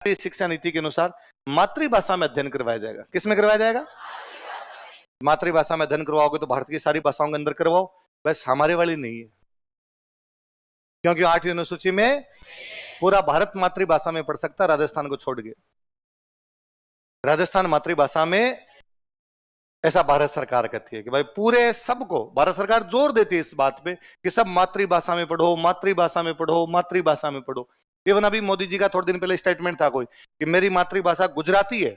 शिक्षा नीति के अनुसार मातृभाषा में अध्ययन करवाया जाएगा। किसमें करवाया जाएगा? मातृभाषा में अध्ययन करवाओगे तो भारत की सारी भाषाओं के अंदर करवाओ, बस हमारे वाली नहीं है, क्योंकि 8वीं अनुसूची में पूरा भारत मातृभाषा में पढ़ सकता, राजस्थान को छोड़ के। राजस्थान मातृभाषा में ऐसा भारत सरकार कहती है कि भाई पूरे सबको, भारत सरकार जोर देती है इस बात पे कि सब मातृभाषा में पढ़ो, मातृभाषा में पढ़ो, मातृभाषा में पढ़ो। इवन अभी मोदी जी का थोड़े दिन पहले स्टेटमेंट था कोई कि मेरी मातृभाषा गुजराती है,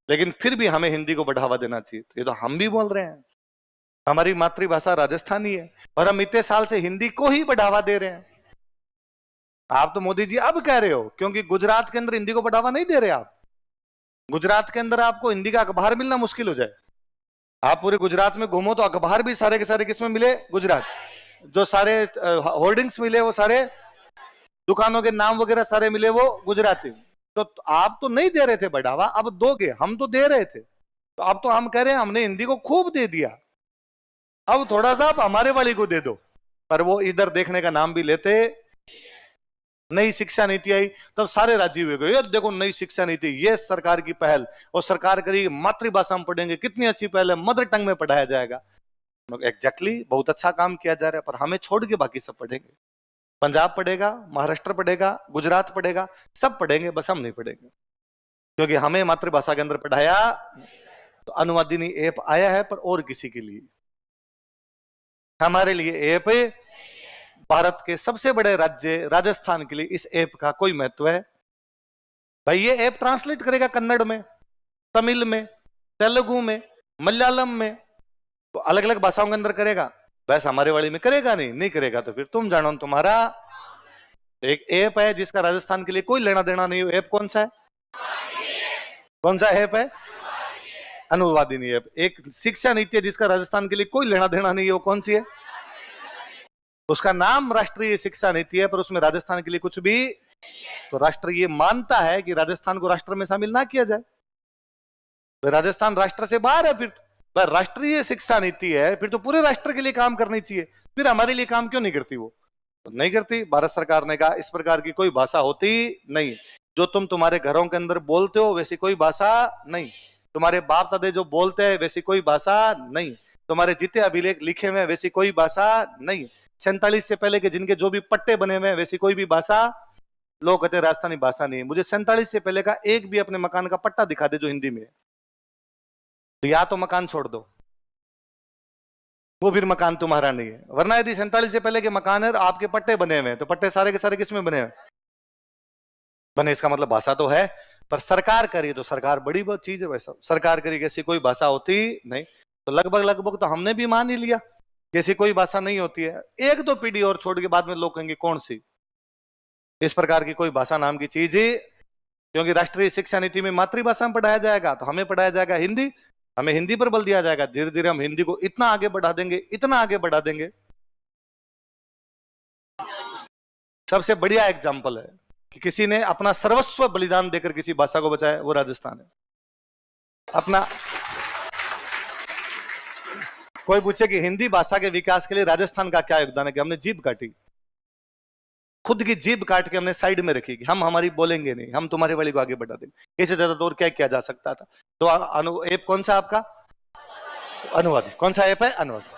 लेकिन फिर भी हमें हिंदी को बढ़ावा देना चाहिए। तो ये तो हम भी बोल रहे हैं, हमारी मातृभाषा राजस्थानी है और हम इतने साल से हिंदी को ही बढ़ावा दे रहे हैं। आप तो मोदी जी अब कह रहे हो क्योंकि गुजरात के अंदर हिंदी को बढ़ावा नहीं दे रहे आप। गुजरात के अंदर आपको हिंदी का अखबार मिलना मुश्किल हो जाए। आप पूरे गुजरात में घूमो तो अखबार भी सारे के सारे किसमें मिले? गुजरात। जो सारे होर्डिंग्स मिले वो सारे दुकानों के नाम वगैरह सारे मिले वो गुजराती। तो आप तो नहीं दे रहे थे बढ़ावा, अब दोगे। हम तो दे रहे थे, तो अब तो हम कह रहे हैं हमने हिंदी को खूब दे दिया, अब थोड़ा सा आप हमारे वाली को दे दो। पर वो इधर देखने का नाम भी लेते। नई शिक्षा नीति आई तब सारे राजी हुए गए, देखो नई शिक्षा नीति, ये सरकार की पहल, और सरकार करेगी मातृभाषा में पढ़ेंगे, कितनी अच्छी पहल है, मदर टंग में पढ़ाया जाएगा। एग्जैक्टली बहुत अच्छा काम किया जा रहा है, पर हमें छोड़ के बाकी सब पढ़ेंगे। पंजाब पढ़ेगा, महाराष्ट्र पढ़ेगा, गुजरात पढ़ेगा, सब पढ़ेंगे, बस हम नहीं पढ़ेंगे, क्योंकि हमें मातृभाषा के अंदर पढ़ाया। तो अनुवादिनी ऐप आया है, पर और किसी के लिए, हमारे लिए ऐप भारत के सबसे बड़े राज्य राजस्थान के लिए इस ऐप का कोई महत्व है? भाई ये ऐप ट्रांसलेट करेगा कन्नड़ में, तमिल में, तेलुगु में, मलयालम में, तो अलग अलग भाषाओं के अंदर करेगा। बस हमारे वाली में करेगा नहीं करेगा तो फिर तुम जानो तुम्हारा। एक ऐप है जिसका राजस्थान के लिए कोई लेना देना नहीं है। ऐप कौन सा है? कौन सा ऐप है? अनुवादिनी ऐप। एक शिक्षा नीति है जिसका राजस्थान के लिए कोई लेना देना नहीं है, वो कौन सी है? उसका नाम राष्ट्रीय शिक्षा नीति है, पर उसमें राजस्थान के लिए कुछ भी। तो राष्ट्र ये मानता है कि राजस्थान को राष्ट्र में शामिल ना किया जाए, तो राजस्थान राष्ट्र से बाहर है। फिर राष्ट्रीय शिक्षा नीति है, फिर तो पूरे राष्ट्र के लिए काम करनी चाहिए, फिर हमारे लिए काम क्यों नहीं करती? वो तो नहीं करती। भारत सरकार ने कहा इस प्रकार की कोई भाषा होती नहीं, जो तुम तुम्हारे घरों के अंदर बोलते हो वैसी कोई भाषा नहीं, तुम्हारे बाप दादे जो बोलते हैं वैसी कोई भाषा नहीं, तुम्हारे जितने अभिलेख लिखे हुए वैसी कोई भाषा नहीं, 47 से पहले के जिनके जो भी पट्टे बने हुए हैं वैसी कोई भी भाषा। लोग कहते राजस्थानी भाषा नहीं है। मुझे 47 से पहले का एक भी अपने मकान का पट्टा दिखा दे जो हिंदी में है, तो या तो मकान छोड़ दो, वो फिर मकान तुम्हारा नहीं है। वरना यदि 47 से पहले के मकान है और आपके पट्टे बने हुए हैं, तो पट्टे सारे के सारे किसमें बने हुए बने? इसका मतलब भाषा तो है, पर सरकार करी तो सरकार बड़ी बहुत चीज है। वैसा सरकार करी कैसी कोई भाषा होती नहीं, तो लगभग तो हमने भी मान ही लिया कि ऐसी कोई भाषा नहीं होती है। एक दो पीढ़ी और छोड़ के बाद में लोग कहेंगे कौन सी इस प्रकार की कोई भाषा नाम की चीज ही। क्योंकि राष्ट्रीय शिक्षा नीति में मातृभाषा में पढ़ाया जाएगा, तो हमें पढ़ाया जाएगा हिंदी, हमें हिंदी पर बल दिया जाएगा। धीरे धीरे हम हिंदी को इतना आगे बढ़ा देंगे, इतना आगे बढ़ा देंगे। सबसे बढ़िया एग्जाम्पल है कि किसी ने अपना सर्वस्व बलिदान देकर किसी भाषा को बचाया, वो राजस्थान है। अपना कोई पूछे कि हिंदी भाषा के विकास के लिए राजस्थान का क्या योगदान है, कि हमने जीभ काटी, खुद की जीभ काट के हमने साइड में रखी कि हम हमारी बोलेंगे नहीं, हम तुम्हारे वाली को आगे बढ़ा देंगे। इससे ज्यादा तो और क्या किया जा सकता था? तो ऐप कौन सा आपका? अनुवादी। कौन सा ऐप है? अनुवादी।